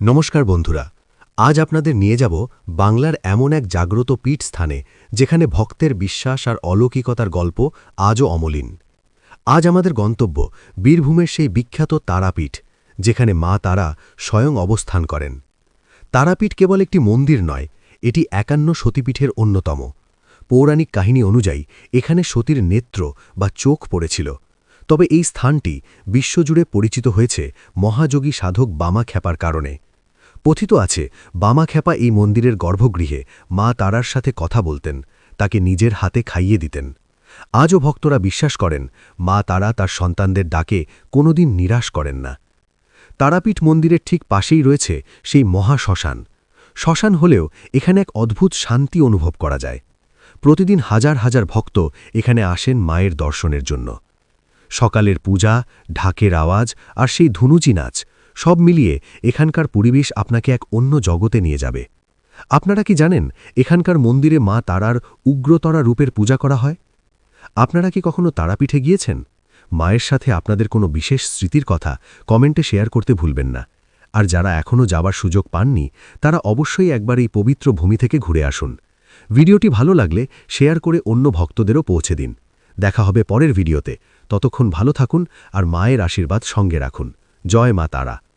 নমস্কার বন্ধুরা, আজ আপনাদের নিয়ে যাব বাংলার এমন এক জাগ্রত পীঠ স্থানে যেখানে ভক্তের বিশ্বাস আর অলৌকিকতার গল্প আজও অমলিন। আজ আমাদের গন্তব্য বীরভূমের সেই বিখ্যাত তারাপীঠ, যেখানে মা তারা স্বয়ং অবস্থান করেন। তারাপীঠ কেবল একটি মন্দির নয়, এটি ৫১ সতীপীঠের অন্যতম। পৌরাণিক কাহিনী অনুযায়ী এখানে সতীর নেত্র বা চোখ পড়েছিল। তবে এই স্থানটি বিশ্বজুড়ে পরিচিত হয়েছে মহাযোগী সাধক বামাখ্যাপার কারণে। কথিত আছে, বামাখ্যাপা এই মন্দিরের গর্ভগৃহে মা তারার সাথে কথা বলতেন, তাকে নিজের হাতে খাইয়ে দিতেন। আজও ভক্তরা বিশ্বাস করেন, মা তারা তার সন্তানদের ডাকে কোনোদিন নিরাশ করেন না। তারাপীঠ মন্দিরের ঠিক পাশেই রয়েছে সেই মহাশ্মশান। শ্মশান হলেও এখানে এক অদ্ভুত শান্তি অনুভব করা যায়। প্রতিদিন হাজার হাজার ভক্ত এখানে আসেন মায়ের দর্শনের জন্য। সকালের পূজা, ঢাকের আওয়াজ আর সেই ধুনুচি নাচ সব মিলিয়ে এখানকার পরিবেশ আপনাকে এক অন্য জগতে নিয়ে যাবে। আপনারা কি জানেন, এখানকার মন্দিরে মা তারার উগ্রতরা রূপের পূজা করা হয়? আপনারা কি কখনো তারাপীঠে গিয়েছেন? মায়ের সাথে আপনাদের কোনো বিশেষ স্মৃতির কথা কমেন্টে শেয়ার করতে ভুলবেন না। আর যারা এখনও যাবার সুযোগ পাননি, তারা অবশ্যই একবার এই পবিত্র ভূমি থেকে ঘুরে আসুন। ভিডিওটি ভালো লাগলে শেয়ার করে অন্য ভক্তদেরও পৌঁছে দিন। দেখা হবে পরের ভিডিওতে। ততক্ষণ ভালো থাকুন আর মায়ের আশীর্বাদ সঙ্গে রাখুন। জয় মা তারা।